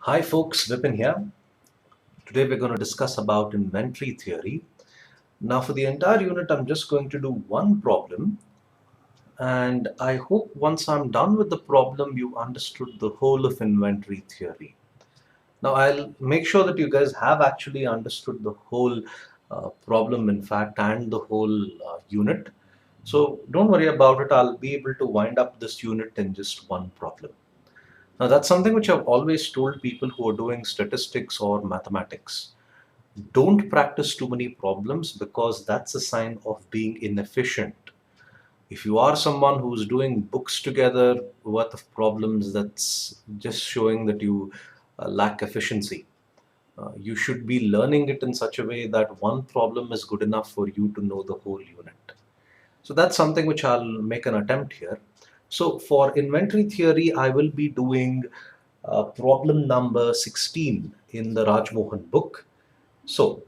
Hi folks, Vipin here. Today we're going to discuss about inventory theory. Now for the entire unit I'm just going to do one problem, and I hope once I'm done with the problem you understood the whole of inventory theory. Now I'll make sure that you guys have actually understood the whole problem in fact and the whole unit. So don't worry about it, I'll be able to wind up this unit in just one problem. Now, that's something which I've always told people who are doing statistics or mathematics. Don't practice too many problems because that's a sign of being inefficient. If you are someone who's doing books together worth of problems, that's just showing that you lack efficiency. You should be learning it in such a way that one problem is good enough for you to know the whole unit. So that's something which I'll make an attempt here. So for inventory theory, I will be doing problem number 16 in the Rajmohan book. So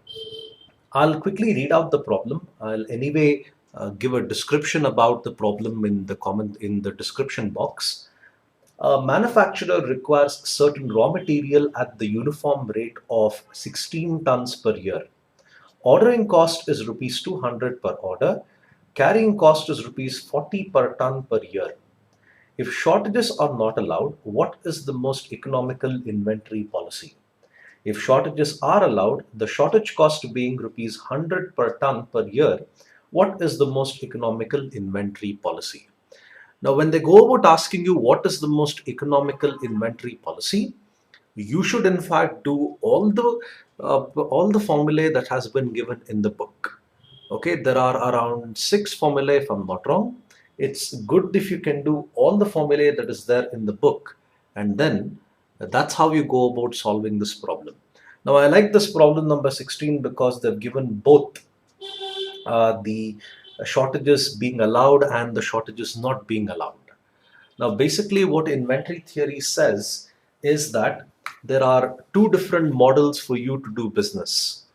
I'll quickly read out the problem. I'll anyway give a description about the problem in the comment in the description box. A manufacturer requires certain raw material at the uniform rate of 16 tons per year. Ordering cost is rupees 200 per order. Carrying cost is rupees 40 per ton per year. If shortages are not allowed, what is the most economical inventory policy? If shortages are allowed, the shortage cost being rupees 100 per ton per year, what is the most economical inventory policy? Now, when they go about asking you what is the most economical inventory policy, you should in fact do all the formulae that has been given in the book. Okay, there are around 6 formulae if I'm not wrong. It's good if you can do all the formulae that is there in the book, and then that's how you go about solving this problem. Now I like this problem number 16 because they've given both the shortages being allowed and the shortages not being allowed. Now, basically, what inventory theory says is that there are two different models for you to do business.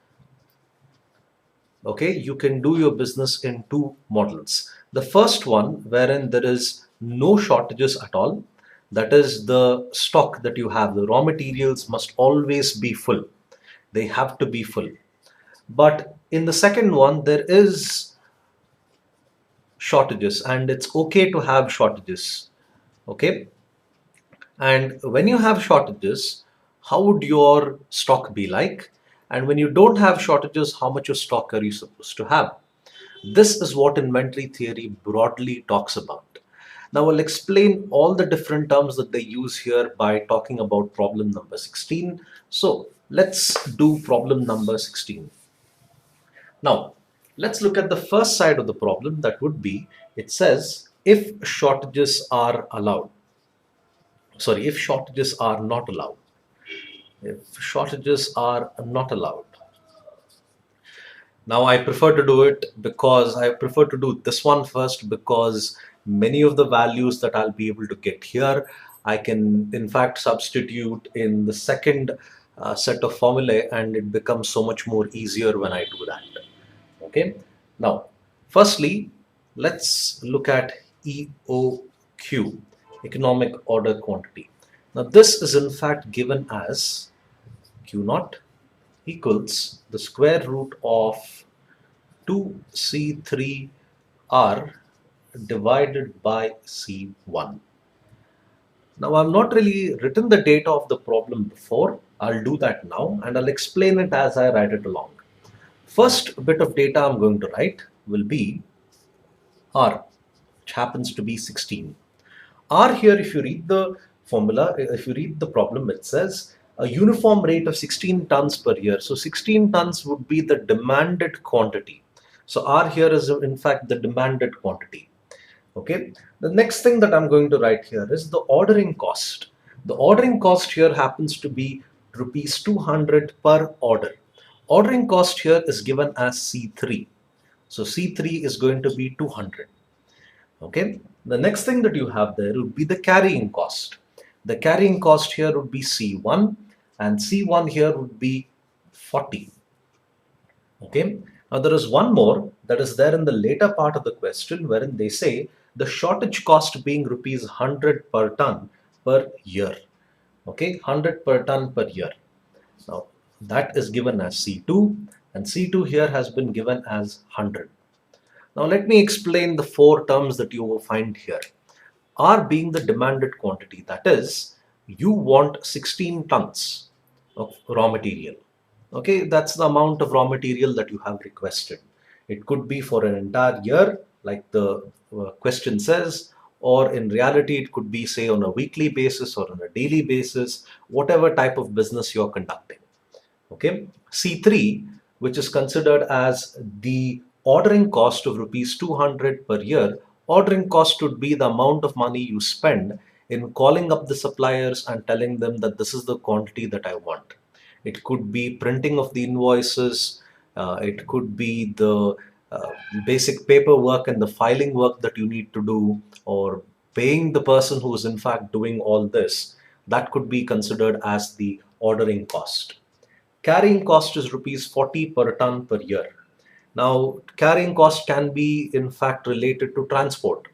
Okay, you can do your business in two models. The first one, wherein there is no shortages at all, that is the stock that you have, the raw materials must always be full. They have to be full. But in the second one, there is shortages, and it's okay to have shortages. Okay, and when you have shortages, how would your stock be like? And when you don't have shortages, how much of stock are you supposed to have? This is what inventory theory broadly talks about. Now I'll explain all the different terms that they use here by talking about problem number 16. So let's do problem number 16. Now let's look at the first side of the problem. That would be, it says if shortages are allowed. Sorry, if shortages are not allowed. If shortages are not allowed. Now I prefer to do it because I prefer to do this one first because many of the values that I'll be able to get here, I can in fact substitute in the second set of formulae, and it becomes so much more easier when I do that. Okay. Now, firstly, let's look at EOQ, economic order quantity. Now this is in fact given as Q naught equals the square root of 2C3R divided by C1. Now I've not really written the data of the problem before. I'll do that now and I'll explain it as I write it along. First bit of data I'm going to write will be R, which happens to be 16. R here, if you read the formula, if you read the problem, it says a uniform rate of 16 tons per year. So 16 tons would be the demanded quantity. So R here is in fact the demanded quantity. Okay. The next thing that I'm going to write here is the ordering cost. The ordering cost here happens to be rupees 200 per order. Ordering cost here is given as C3. So C3 is going to be 200. Okay. The next thing that you have there would be the carrying cost. The carrying cost here would be C1, and C1 here would be 40. Okay. Now there is one more that is there in the later part of the question wherein they say the shortage cost being rupees 100 per ton per year. Okay, 100 per ton per year. Now that is given as C2, and C2 here has been given as 100. Now let me explain the four terms that you will find here. R being the demanded quantity, that is, you want 16 tons of raw material. Okay, that's the amount of raw material that you have requested. It could be for an entire year, like the question says, or in reality, it could be, say, on a weekly basis or on a daily basis, whatever type of business you're conducting. Okay, C3, which is considered as the ordering cost of rupees 200 per year. Ordering cost would be the amount of money you spend in calling up the suppliers and telling them that this is the quantity that I want. It could be printing of the invoices, it could be the uh, basic paperwork and the filing work that you need to do, or paying the person who is in fact doing all this. That could be considered as the ordering cost. Carrying cost is rupees 40 per ton per year. Now, carrying cost can be in fact related to transport.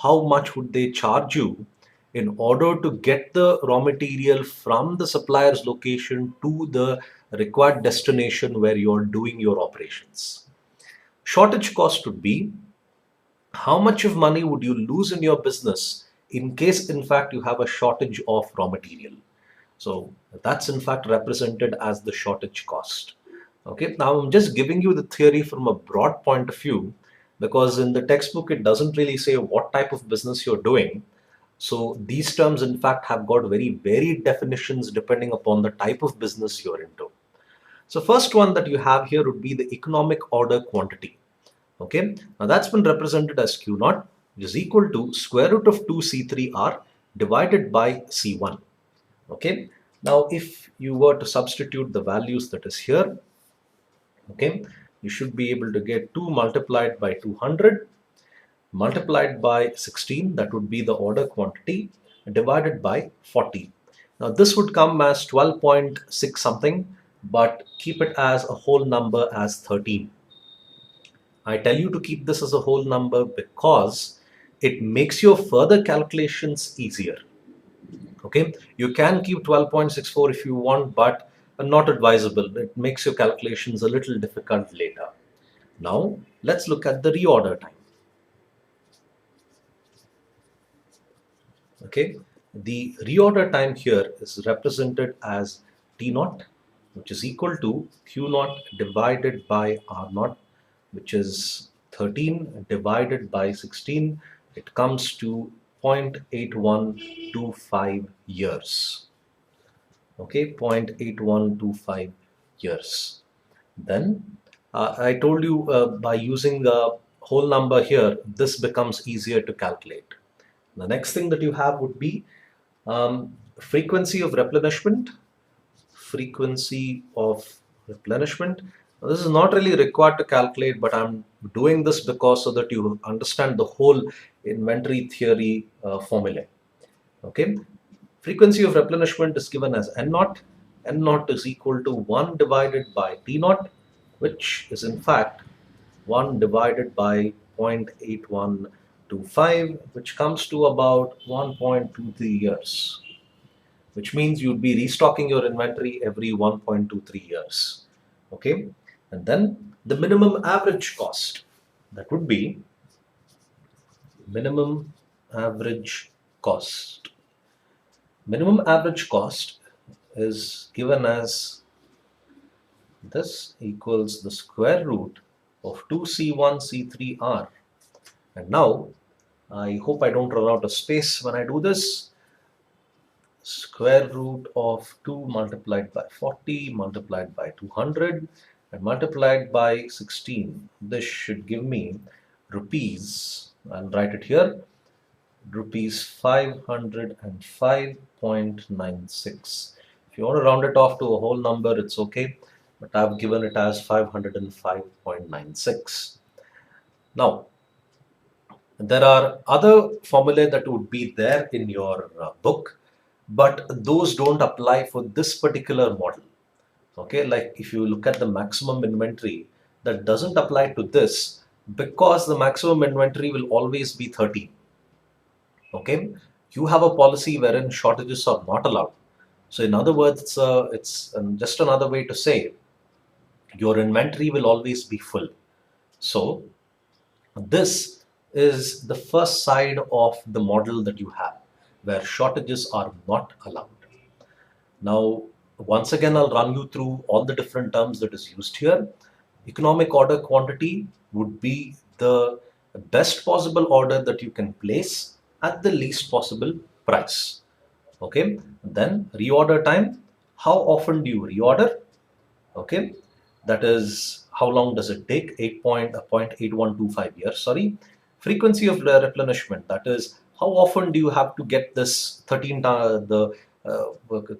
How much would they charge you in order to get the raw material from the supplier's location to the required destination where you're doing your operations? Shortage cost would be how much of money would you lose in your business in case in fact you have a shortage of raw material. So that's in fact represented as the shortage cost. Okay, now I'm just giving you the theory from a broad point of view, because in the textbook it doesn't really say what type of business you're doing. So these terms in fact have got very varied definitions depending upon the type of business you're into. So first one that you have here would be the economic order quantity. Okay, now that's been represented as Q naught, which is equal to square root of 2C3R divided by C1. Okay, now if you were to substitute the values that is here, okay, you should be able to get 2 multiplied by 200 multiplied by 16, that would be the order quantity, divided by 40. Now this would come as 12.6 something, but keep it as a whole number as 13. I tell you to keep this as a whole number because it makes your further calculations easier. Okay, you can keep 12.64 if you want, but not advisable. It makes your calculations a little difficult later. Now let's look at the reorder time. Okay, the reorder time here is represented as T naught, which is equal to Q naught divided by R naught, which is 13 divided by 16. It comes to 0.8125 years. Okay, 0.8125 years. Then I told you by using the whole number here, this becomes easier to calculate. The next thing that you have would be frequency of replenishment. Frequency of replenishment. Now, this is not really required to calculate, but I'm doing this because so that you understand the whole inventory theory formula. Okay, frequency of replenishment is given as N naught. N naught is equal to 1 divided by T naught, which is in fact 1 divided by 0.8125, which comes to about 1.23 years, which means you'd be restocking your inventory every 1.23 years. Okay, and then the minimum average cost, that would be minimum average cost. Minimum average cost is given as this equals the square root of 2C1C3R. And now I hope I don't run out of space when I do this. Square root of 2 multiplied by 40 multiplied by 200 and multiplied by 16. This should give me rupees, I'll write it here, rupees 505.96. If you want to round it off to a whole number, it's okay, but I've given it as 505.96. Now, there are other formulae that would be there in your book, but those don't apply for this particular model. Okay, like if you look at the maximum inventory, that doesn't apply to this because the maximum inventory will always be 13. Okay, you have a policy wherein shortages are not allowed. So in other words, it's just another way to say your inventory will always be full. So this is the first side of the model that you have, where shortages are not allowed. Now, once again, I'll run you through all the different terms that is used here. Economic order quantity would be the best possible order that you can place at the least possible price. Okay, then reorder time. How often do you reorder? Okay, that is how long does it take? 8.8125 years. Sorry, frequency of the replenishment. That is how often do you have to get this 13 the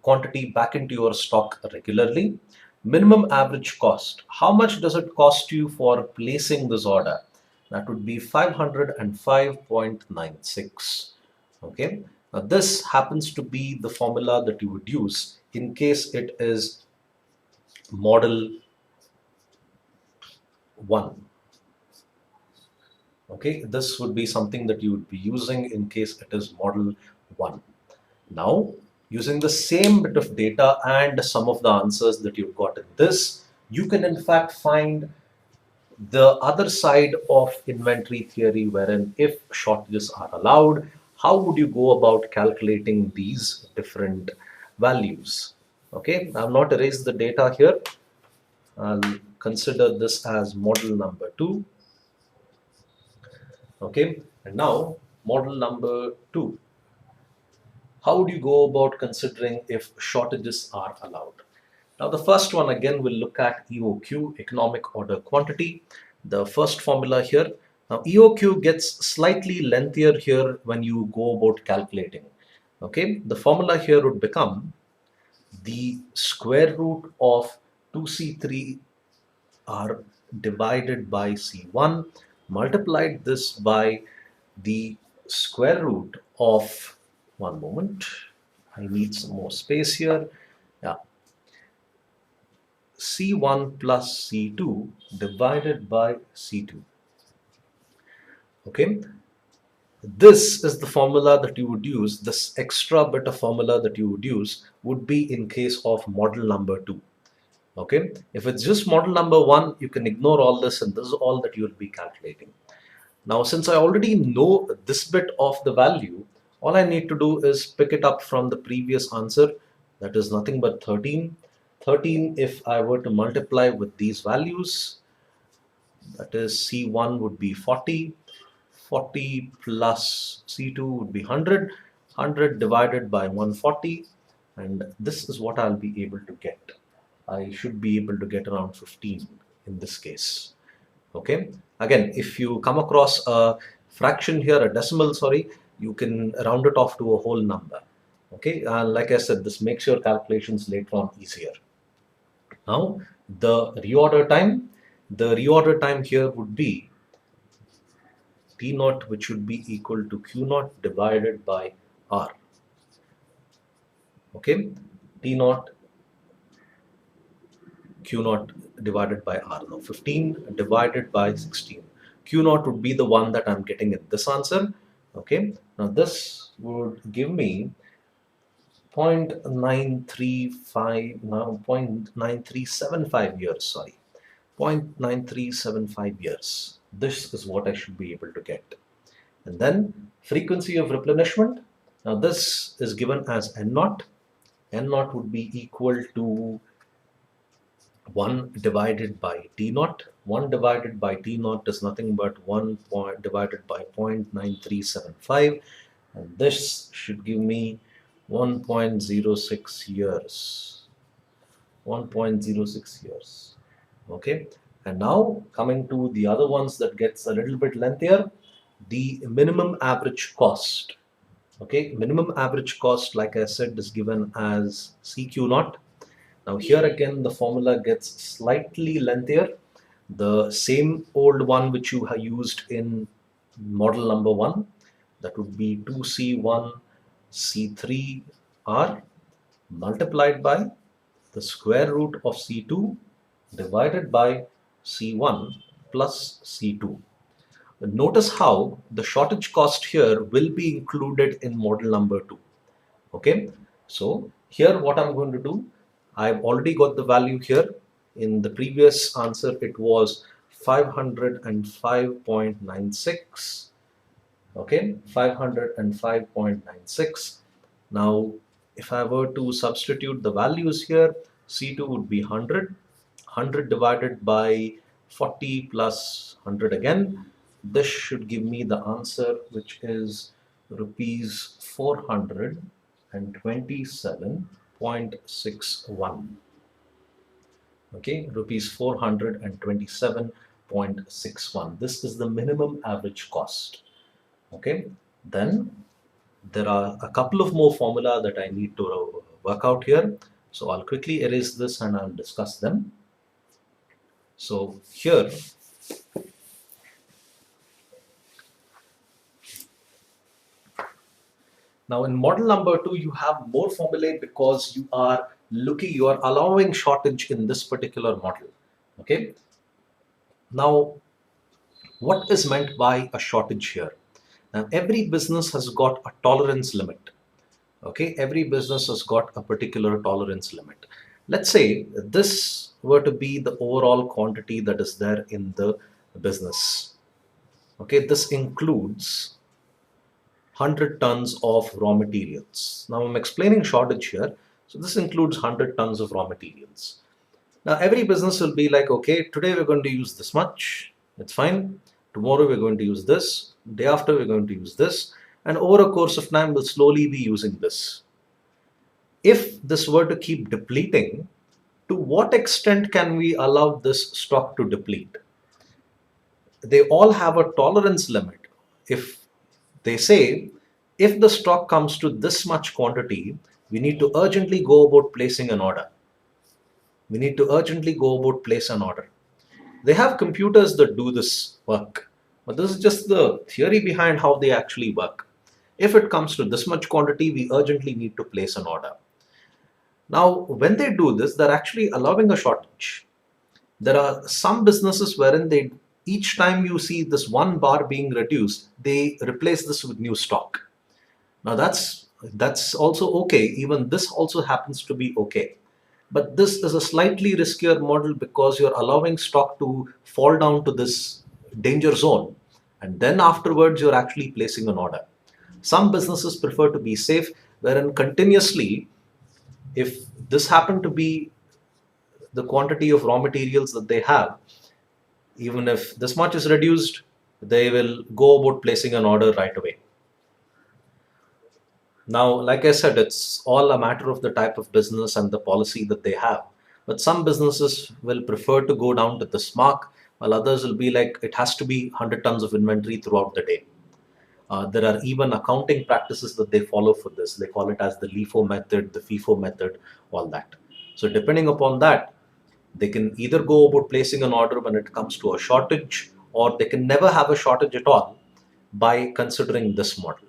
quantity back into your stock regularly. Minimum average cost. How much does it cost you for placing this order? That would be 505.96. Okay. Now this happens to be the formula that you would use in case it is model 1. Okay, this would be something that you would be using in case it is model 1. Now, using the same bit of data and some of the answers that you've got in this, you can in fact find the other side of inventory theory, wherein if shortages are allowed, how would you go about calculating these different values? Okay, I've not erased the data here. I'll consider this as model number 2. Okay, and now model number 2. How would you go about considering if shortages are allowed? Now, the first one again, we'll look at EOQ, economic order quantity. The first formula here. Now, EOQ gets slightly lengthier here when you go about calculating. Okay, the formula here would become the square root of 2C3R divided by C1, multiplied this by the square root of, one moment, I need some more space here. Yeah, C1 plus C2 divided by C2. Okay, this is the formula that you would use. This extra bit of formula that you would use would be in case of model number 2. Okay, if it's just model number 1, you can ignore all this and this is all that you will be calculating. Now, since I already know this bit of the value, all I need to do is pick it up from the previous answer. That is nothing but 13. 13, if I were to multiply with these values, that is C1 would be 40. 40 plus C2 would be 100. 100 divided by 140. And this is what I'll be able to get. I should be able to get around 15 in this case. Okay, again, if you come across a fraction here, a decimal, sorry, you can round it off to a whole number. Okay, like I said, this makes your calculations later on easier. Now, the reorder time here would be T naught, which would be equal to Q naught divided by R. Okay, T naught, Q naught divided by R. Now 15 divided by 16. Q naught would be the one that I'm getting in this answer. Okay, now this would give me 0.935, now 0.9375 years, sorry, 0.9375 years. This is what I should be able to get. And then frequency of replenishment. Now this is given as N naught. N naught would be equal to 1 divided by T naught. 1 divided by T naught is nothing but 1 divided by 0.9375, and this should give me 1.06 years. 1.06 years. Okay, and now coming to the other ones that gets a little bit lengthier, the minimum average cost. Okay, minimum average cost, like I said, is given as CQ naught. Now here again the formula gets slightly lengthier. The same old one which you have used in model number 1, that would be 2C1 C3R multiplied by the square root of C2 divided by C1 plus C2. Notice how the shortage cost here will be included in model number 2. Okay, so Here what I'm going to do, I've already got the value here. In the previous answer it was 505.96. Okay, 505.96. Now if I were to substitute the values here, C2 would be 100 divided by 40 plus 100 again. This should give me the answer, which is rupees 427.61. Okay, rupees 427.61. This is the minimum average cost. Okay, then there are a couple of more formula that I need to work out here. So I'll quickly erase this and I'll discuss them. So here, now in model number 2, you have more formulae because you are allowing shortage in this particular model. Okay. Now, what is meant by a shortage here? Now, every business has got a tolerance limit. Okay, every business has got a particular tolerance limit. Let's say this were to be the overall quantity that is there in the business. Okay, this includes 100 tons of raw materials. Now I'm explaining shortage here. So this includes 100 tons of raw materials. Now every business will be like, okay, today we're going to use this much. It's fine. Tomorrow we're going to use this. Day after we're going to use this. And over a course of time, we'll slowly be using this. If this were to keep depleting, to what extent can we allow this stock to deplete? They all have a tolerance limit. If they say, if the stock comes to this much quantity, we need to urgently go about placing an order. We need to urgently go about place an order. They have computers that do this work, but this is just the theory behind how they actually work. If it comes to this much quantity, we urgently need to place an order. Now, when they do this, they're actually allowing a shortage. There are some businesses wherein they, each time you see this one bar being reduced, they replace this with new stock. Now that's also okay. Even this also happens to be okay. But this is a slightly riskier model because you're allowing stock to fall down to this danger zone. And then afterwards, you're actually placing an order. Some businesses prefer to be safe, wherein continuously, if this happened to be the quantity of raw materials that they have, even if this much is reduced, they will go about placing an order right away. Now, like I said, it's all a matter of the type of business and the policy that they have. But some businesses will prefer to go down to this mark, while others will be like, it has to be 100 tons of inventory throughout the day. There are even accounting practices that they follow for this. They call it as the LIFO method, the FIFO method, all that. So depending upon that, they can either go about placing an order when it comes to a shortage, or they can never have a shortage at all by considering this model.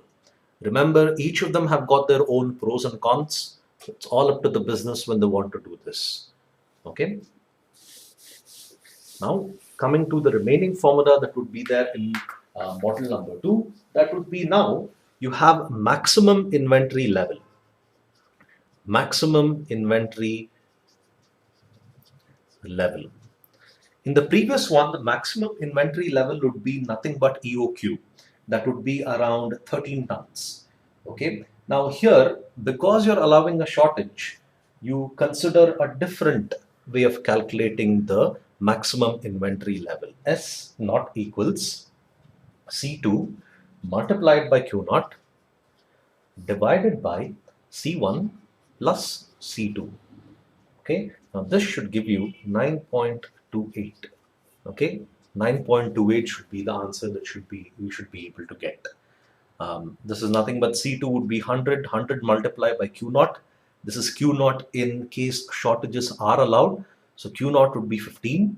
Remember, each of them have got their own pros and cons. So it's all up to the business when they want to do this. Okay. Now, coming to the remaining formula that would be there in model number 2, that would be now you have maximum inventory level. Maximum inventory level. In the previous one, the maximum inventory level would be nothing but EOQ. That would be around 13 tons. Okay. Now here, because you're allowing a shortage, you consider a different way of calculating the maximum inventory level. S naught equals C2 multiplied by Q naught divided by C1 plus C2. Okay. Now this should give you 9.28. Okay. 9.28 should be the answer that we should be able to get. This is nothing but C2 would be 100 multiplied by Q naught. This is Q naught in case shortages are allowed. So Q naught would be 15.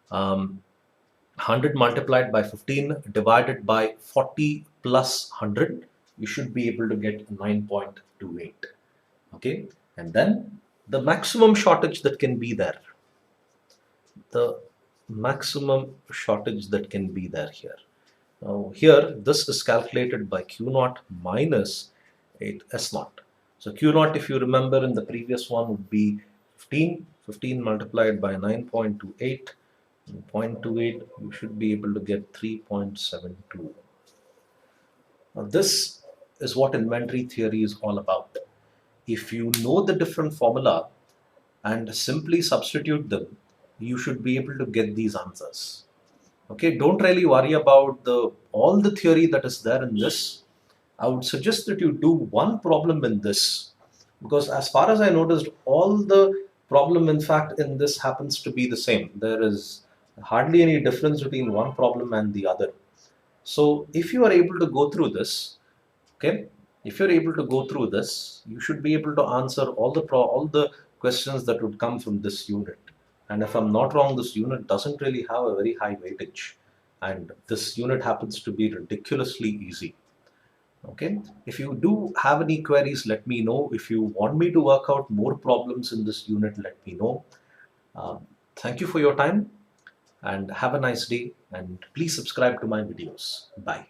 100 multiplied by 15 divided by 40 plus 100. You should be able to get 9.28. Okay. And then the maximum shortage that can be there. The maximum shortage that can be there here. Now here, this is calculated by Q naught minus 8 S naught. So Q naught, if you remember in the previous one, would be 15. 15 multiplied by 9.28. 0.28, you should be able to get 3.72. Now this is what inventory theory is all about. If you know the different formula and simply substitute them, you should be able to get these answers. Okay, don't really worry about all the theory that is there in this. I would suggest that you do one problem in this, because as far as I noticed, all the problem in fact in this happens to be the same. There is hardly any difference between one problem and the other. So if you are able to go through this, okay, if you're able to go through this, you should be able to answer all the questions that would come from this unit. And if I'm not wrong, this unit doesn't really have a very high weightage, and this unit happens to be ridiculously easy. Okay, if you do have any queries, let me know. If you want me to work out more problems in this unit, let me know. Thank you for your time and have a nice day, and please subscribe to my videos. Bye.